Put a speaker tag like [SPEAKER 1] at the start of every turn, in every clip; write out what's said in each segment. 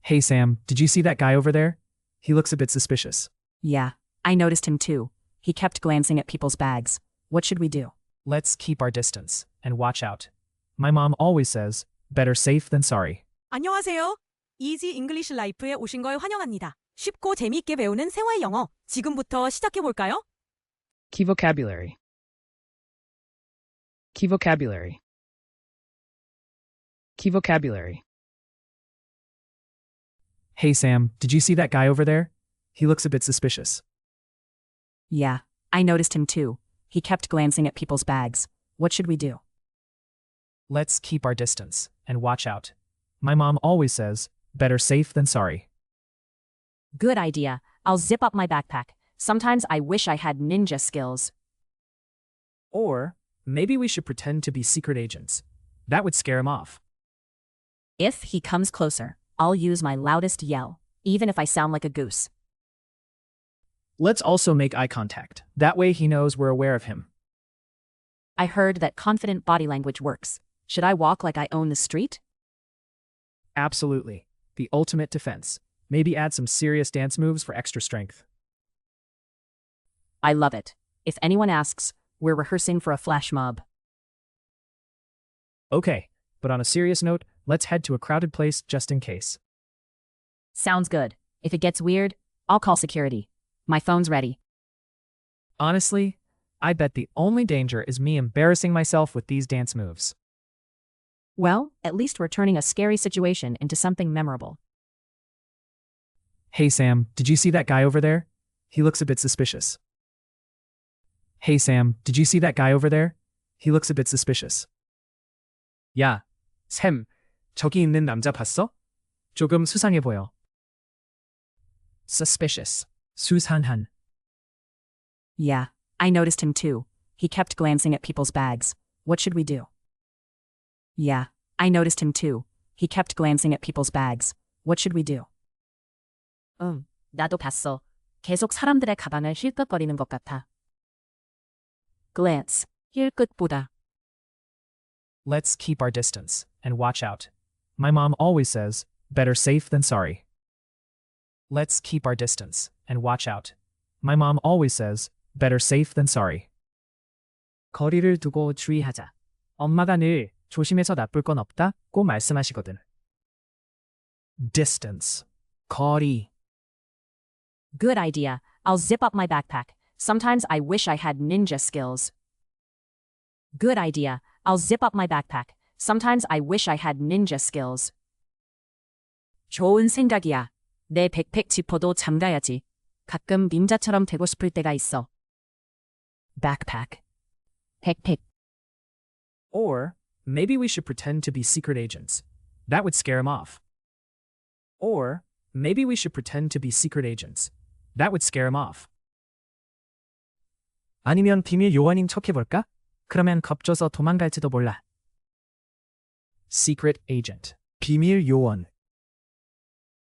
[SPEAKER 1] Hey Sam, did you see that guy over there? He looks a bit suspicious.
[SPEAKER 2] Yeah, I noticed him too. He kept glancing at people's bags. What should we do?
[SPEAKER 1] Let's keep our distance and watch out. My mom always says, better safe than sorry.
[SPEAKER 3] 안녕하세요. 이지 잉글리시 라이프에 오신 걸 환영합니다. 쉽고 재미있게 배우는 생활 영어. 지금부터 시작해 볼까요?
[SPEAKER 4] Key vocabulary. Key vocabulary. Key vocabulary.
[SPEAKER 1] Hey Sam, did you see that guy over there? He looks a bit suspicious.
[SPEAKER 2] Yeah, I noticed him too. He kept glancing at people's bags. What should we do?
[SPEAKER 1] Let's keep our distance and watch out. My mom always says, better safe than sorry.
[SPEAKER 2] Good idea. I'll zip up my backpack. Sometimes I wish I had ninja skills.
[SPEAKER 1] Or maybe we should pretend to be secret agents. That would scare him off.
[SPEAKER 2] If he comes closer, I'll use my loudest yell, even if I sound like a goose.
[SPEAKER 1] Let's also make eye contact. That way he knows we're aware of him.
[SPEAKER 2] I heard that confident body language works. Should I walk like I own the street?
[SPEAKER 1] Absolutely. The ultimate defense. Maybe add some serious dance moves for extra strength.
[SPEAKER 2] I love it. If anyone asks, we're rehearsing for a flash mob.
[SPEAKER 1] Okay, but on a serious note, let's head to a crowded place just in case.
[SPEAKER 2] Sounds good. If it gets weird, I'll call security. My phone's ready.
[SPEAKER 1] Honestly, I bet the only danger is me embarrassing myself with these dance moves.
[SPEAKER 2] Well, at least we're turning a scary situation into something memorable.
[SPEAKER 1] Hey Sam, did you see that guy over there? He looks a bit suspicious. Hey Sam, did you see that guy over there? He looks a bit suspicious. 야, 샘, 저기 있는 남자 봤어? 조금 수상해 보여. Suspicious. 수상한.
[SPEAKER 2] Yeah, I noticed him too. He kept glancing at people's bags. What should we do? Yeah, I noticed him too. He kept glancing at people's bags. What should we do? 나도 봤어. 계속 사람들의 가방을 힐끗거리는 것 같아. Glance. 힐끗보다.
[SPEAKER 1] Let's keep our distance and watch out. My mom always says, better safe than sorry. Let's keep our distance and watch out. My mom always says, better safe than sorry. 거리를 두고 주의하자. 엄마가 늘 조심해서 나쁠 건 없다고 말씀하시거든. Distance. 거리.
[SPEAKER 2] Good idea. I'll zip up my backpack. Sometimes I wish I had ninja skills. Good idea. I'll zip up my backpack. Sometimes I wish I had ninja skills. 좋은 생각이야. 내 백팩 지퍼도 잠가야지. 가끔 닌자처럼 되고 싶을 때가 있어. Backpack. 백팩.
[SPEAKER 1] Or maybe we should pretend to be secret agents. That would scare him off. Or maybe we should pretend to be secret agents. That would scare him off. 아니면 비밀 요원인 척 해볼까? 그러면 겁줘서 도망갈지도 몰라. Secret agent. 비밀 요원.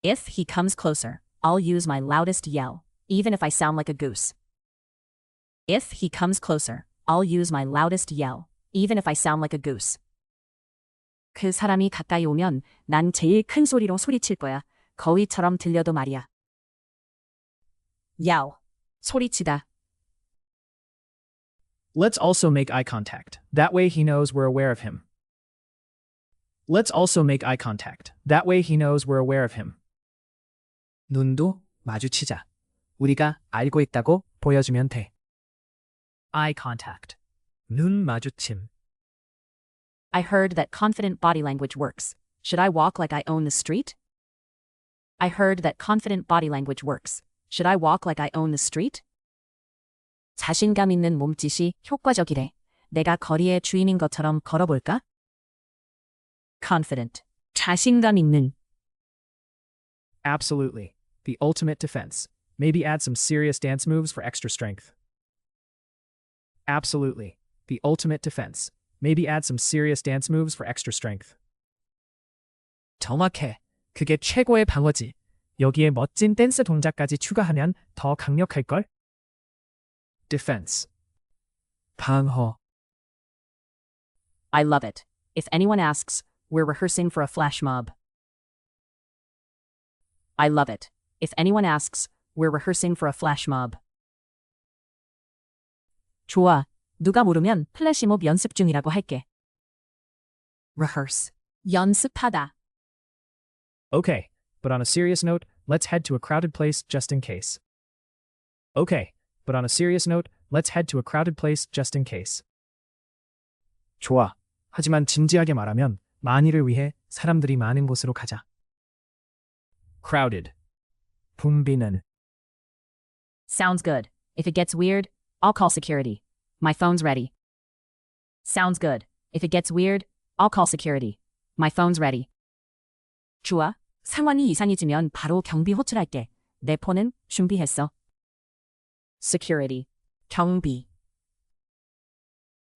[SPEAKER 2] If he comes closer, I'll use my loudest yell, even if I sound like a goose. If he comes closer, I'll use my loudest yell, even if I sound like a goose. 그 사람이 가까이 오면 난 제일 큰 소리로 소리칠 거야. 거위처럼 들려도 말이야. Yell. 소리치다.
[SPEAKER 1] Let's also make eye contact. That way he knows we're aware of him. Let's also make eye contact. That way he knows we're aware of him. 눈도 마주치자. 우리가 알고 있다고 보여주면 돼. Eye contact. 눈 마주침.
[SPEAKER 2] I heard that confident body language works. Should I walk like I own the street? I heard that confident body language works. Should I walk like I own the street? 자신감 있는 몸짓이 효과적이래. 내가 거리의 주인인 것처럼 걸어볼까? Confident. 자신감 있는.
[SPEAKER 1] Absolutely. The ultimate defense. Maybe add some serious dance moves for extra strength. Absolutely. The ultimate defense. Maybe add some serious dance moves for extra strength. 정확해. 그게 최고의 방어지. 여기에 멋진 댄스 동작까지 추가하면 더 강력할걸? Defense. 방어.
[SPEAKER 2] I love it. If anyone asks, we're rehearsing for a flash mob. I love it. If anyone asks, we're rehearsing for a flash mob. 좋아. 누가 물으면 플래시몹 연습 중이라고 할게. Rehearse. 연습하다.
[SPEAKER 1] Okay, but on a serious note, let's head to a crowded place just in case. Okay, but on a serious note, let's head to a crowded place just in case. 좋아. 하지만 진지하게 말하면 만일을 위해 사람들이 많은 곳으로 가자. Crowded. 붐비는.
[SPEAKER 2] Sounds good. If it gets weird, I'll call security. My phone's ready. Sounds good. If it gets weird, I'll call security. My phone's ready. 좋아. 상황이 이상해지면 바로 경비 호출할게. 내 폰은 준비했어. Security. 경비.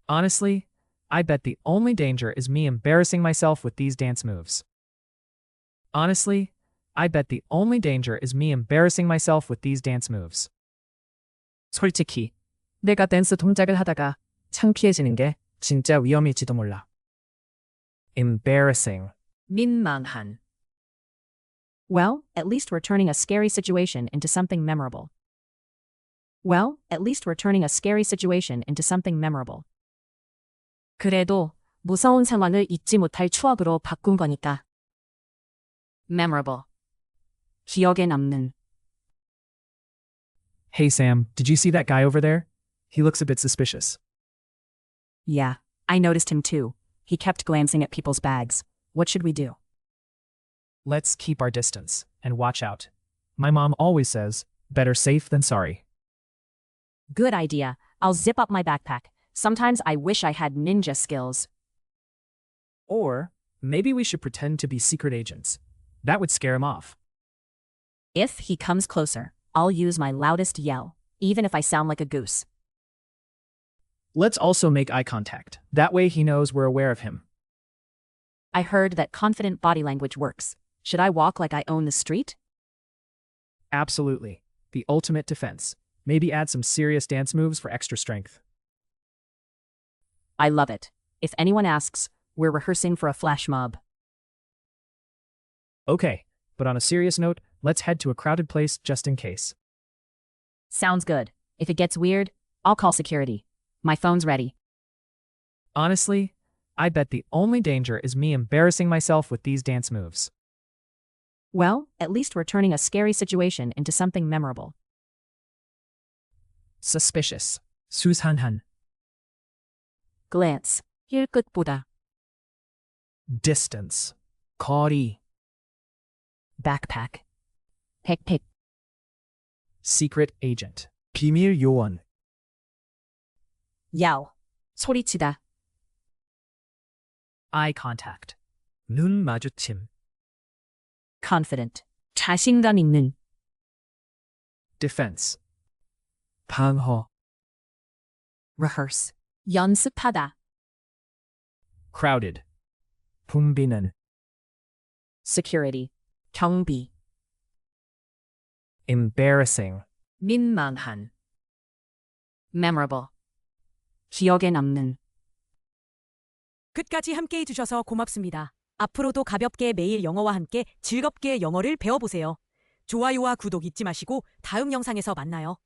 [SPEAKER 1] Honestly, I bet the only danger is me embarrassing myself with these dance moves. Honestly, I bet the only danger is me embarrassing myself with these dance moves. 솔직히, 내가 댄스 동작을 하다가 창피해지는 게 진짜 위험일지도 몰라. Embarrassing.
[SPEAKER 2] 민망한. Well, at least we're turning a scary situation into something memorable. Well, at least we're turning a scary situation into something memorable. 그래도 무서운 상황을 잊지 못할 추억으로 바꾼 거니까. Memorable. 기억에 남는.
[SPEAKER 1] Hey Sam, did you see that guy over there? He looks a bit suspicious.
[SPEAKER 2] Yeah, I noticed him too. He kept glancing at people's bags. What should we do?
[SPEAKER 1] Let's keep our distance and watch out. My mom always says, better safe than sorry.
[SPEAKER 2] Good idea. I'll zip up my backpack. Sometimes I wish I had ninja skills.
[SPEAKER 1] Or maybe we should pretend to be secret agents. That would scare him off.
[SPEAKER 2] If he comes closer, I'll use my loudest yell, even if I sound like a goose.
[SPEAKER 1] Let's also make eye contact. That way he knows we're aware of him.
[SPEAKER 2] I heard that confident body language works. Should I walk like I own the street?
[SPEAKER 1] Absolutely. The ultimate defense. Maybe add some serious dance moves for extra strength.
[SPEAKER 2] I love it. If anyone asks, we're rehearsing for a flash mob.
[SPEAKER 1] Okay, but on a serious note, let's head to a crowded place just in case.
[SPEAKER 2] Sounds good. If it gets weird, I'll call security. My phone's ready.
[SPEAKER 1] Honestly, I bet the only danger is me embarrassing myself with these dance moves.
[SPEAKER 2] Well, at least we're turning a scary situation into something memorable.
[SPEAKER 1] Suspicious. 수상한.
[SPEAKER 2] Glance. 힐끗보다.
[SPEAKER 1] Distance. 거리.
[SPEAKER 2] Backpack. 백팩.
[SPEAKER 1] Secret agent. 비밀 요원.
[SPEAKER 2] Yell. 소리치다.
[SPEAKER 1] Eye contact. 눈 마주침.
[SPEAKER 2] Confident. 자신감 있는.
[SPEAKER 1] Defense. 방어.
[SPEAKER 2] Rehearse. 연습하다.
[SPEAKER 1] Crowded. 붐비는.
[SPEAKER 2] Security. 경비.
[SPEAKER 1] Embarrassing.
[SPEAKER 2] 민망한. Memorable. 기억에 남는.
[SPEAKER 3] 끝까지 함께해 주셔서 고맙습니다. 앞으로도 가볍게 매일 영어와 함께 즐겁게 영어를 배워보세요. 좋아요와 구독 잊지 마시고 다음 영상에서 만나요.